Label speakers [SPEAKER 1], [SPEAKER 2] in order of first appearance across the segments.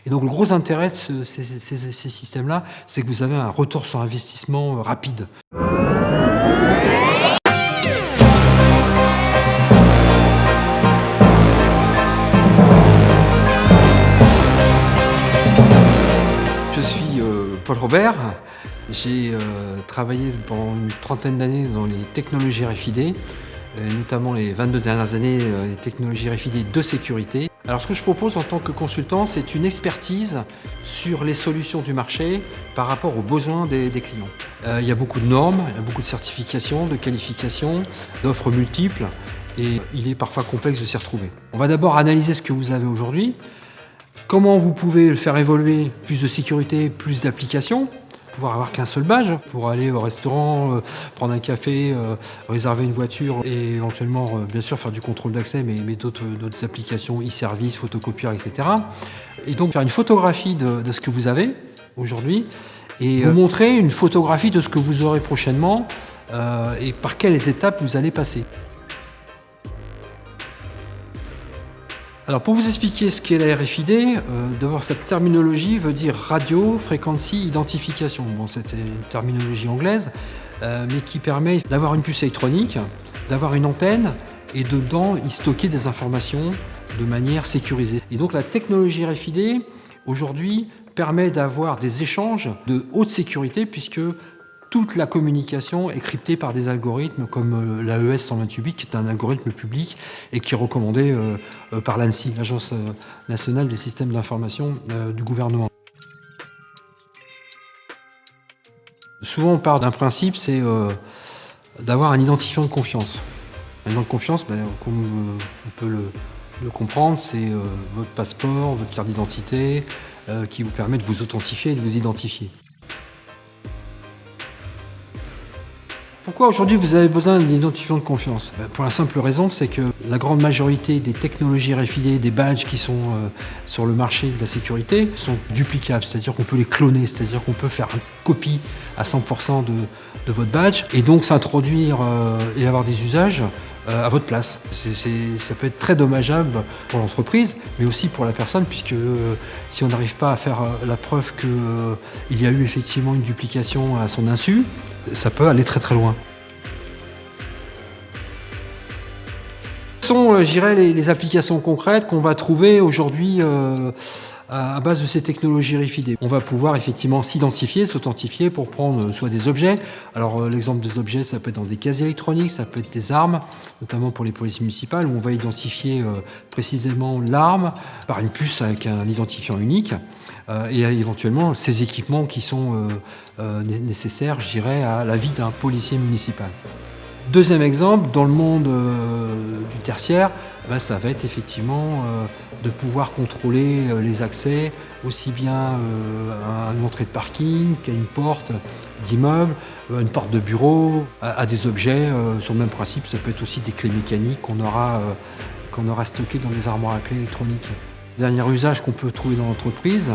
[SPEAKER 1] Et donc le gros intérêt de ces systèmes-là, c'est que vous avez un retour sur investissement rapide. Je suis Paul Robert. J'ai travaillé pendant une trentaine d'années dans les technologies RFID, notamment les 22 dernières années, les technologies RFID de sécurité. Alors ce que je propose en tant que consultant, c'est une expertise sur les solutions du marché par rapport aux besoins des clients. Il y a beaucoup de normes, il y a beaucoup de certifications, de qualifications, d'offres multiples et il est parfois complexe de s'y retrouver. On va d'abord analyser ce que vous avez aujourd'hui, comment vous pouvez le faire évoluer, plus de sécurité, plus d'applications, pouvoir avoir qu'un seul badge pour aller au restaurant, prendre un café, réserver une voiture et éventuellement bien sûr faire du contrôle d'accès mais d'autres applications, e-service, photocopieur, etc. Et donc faire une photographie de ce que vous avez aujourd'hui et vous montrer une photographie de ce que vous aurez prochainement et par quelles étapes vous allez passer. Alors pour vous expliquer ce qu'est la RFID, d'abord cette terminologie veut dire Radio Frequency Identification. Bon, c'est une terminologie anglaise, mais qui permet d'avoir une puce électronique, d'avoir une antenne et dedans y stocker des informations de manière sécurisée. Et donc la technologie RFID aujourd'hui permet d'avoir des échanges de haute sécurité puisque toute la communication est cryptée par des algorithmes comme l'AES 128 bits, qui est un algorithme public et qui est recommandé par l'ANSSI, l'Agence nationale des systèmes d'information du gouvernement. Souvent on part d'un principe, c'est d'avoir un identifiant de confiance. Un identifiant de confiance, comme on peut le comprendre, c'est votre passeport, votre carte d'identité, qui vous permet de vous authentifier et de vous identifier. Pourquoi aujourd'hui vous avez besoin d'un identifiant de confiance ? Pour la simple raison, c'est que la grande majorité des technologies RFID, des badges qui sont sur le marché de la sécurité sont duplicables, c'est-à-dire qu'on peut les cloner, c'est-à-dire qu'on peut faire une copie à 100% de votre badge et donc s'introduire et avoir des usages à votre place. Ça peut être très dommageable pour l'entreprise, mais aussi pour la personne, puisque si on n'arrive pas à faire la preuve qu'il y a eu effectivement une duplication à son insu, ça peut aller très très loin. Ce sont, je dirais, les applications concrètes qu'on va trouver aujourd'hui à base de ces technologies RFID. On va pouvoir effectivement s'authentifier pour prendre soit des objets. Alors l'exemple des objets, ça peut être dans des casiers électroniques, ça peut être des armes, notamment pour les polices municipales, où on va identifier précisément l'arme par une puce avec un identifiant unique et éventuellement ces équipements qui sont nécessaires, je dirais, à la vie d'un policier municipal. Deuxième exemple, dans le monde du tertiaire, ça va être effectivement de pouvoir contrôler les accès aussi bien à une entrée de parking qu'à une porte d'immeuble, une porte de bureau, à des objets. Sur le même principe, ça peut être aussi des clés mécaniques qu'on aura stockées dans des armoires à clés électroniques. Le dernier usage qu'on peut trouver dans l'entreprise,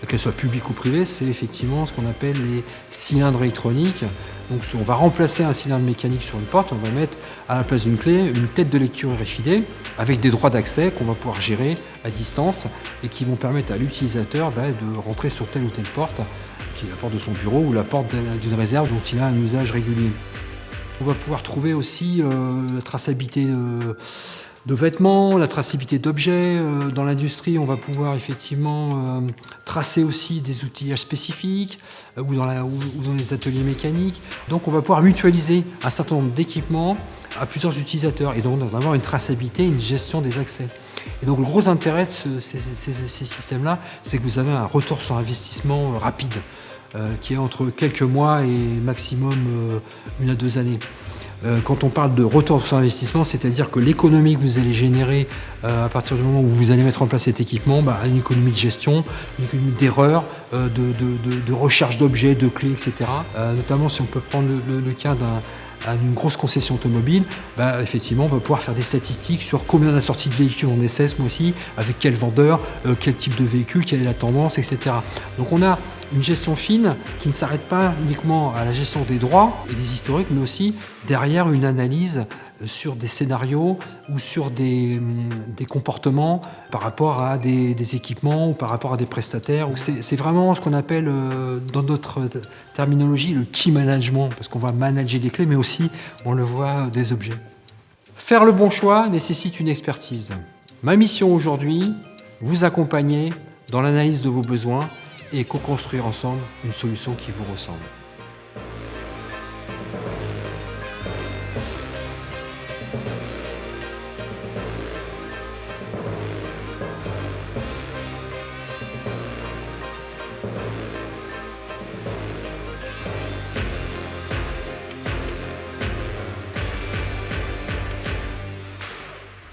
[SPEAKER 1] qu'elle soit publique ou privée, c'est effectivement ce qu'on appelle les cylindres électroniques. Donc on va remplacer un cylindre mécanique sur une porte, on va mettre à la place d'une clé une tête de lecture RFID avec des droits d'accès qu'on va pouvoir gérer à distance et qui vont permettre à l'utilisateur de rentrer sur telle ou telle porte, qui est la porte de son bureau ou la porte d'une réserve dont il a un usage régulier. On va pouvoir trouver aussi la traçabilité de vêtements, la traçabilité d'objets. Dans l'industrie, on va pouvoir effectivement tracer aussi des outillages spécifiques ou dans les ateliers mécaniques. Donc on va pouvoir mutualiser un certain nombre d'équipements à plusieurs utilisateurs et donc d'avoir une traçabilité, une gestion des accès. Et donc le gros intérêt de ces systèmes-là, c'est que vous avez un retour sur investissement rapide qui est entre quelques mois et maximum 1 à 2 années. Quand on parle de retour sur investissement, c'est-à-dire que l'économie que vous allez générer à partir du moment où vous allez mettre en place cet équipement, une économie de gestion, une économie d'erreurs, de recherche d'objets, de clés, etc. Notamment si on peut prendre le cas d'une grosse concession automobile, effectivement on va pouvoir faire des statistiques sur combien on a sorti de véhicules en essai ce mois-ci, avec quel vendeur, quel type de véhicule, quelle est la tendance, etc. Donc on a Une gestion fine qui ne s'arrête pas uniquement à la gestion des droits et des historiques, mais aussi derrière une analyse sur des scénarios ou sur des comportements par rapport à des équipements ou par rapport à des prestataires. C'est vraiment ce qu'on appelle dans notre terminologie le key management, parce qu'on va manager des clés, mais aussi, on le voit, des objets. Faire le bon choix nécessite une expertise. Ma mission aujourd'hui, vous accompagner dans l'analyse de vos besoins et co-construire ensemble une solution qui vous ressemble.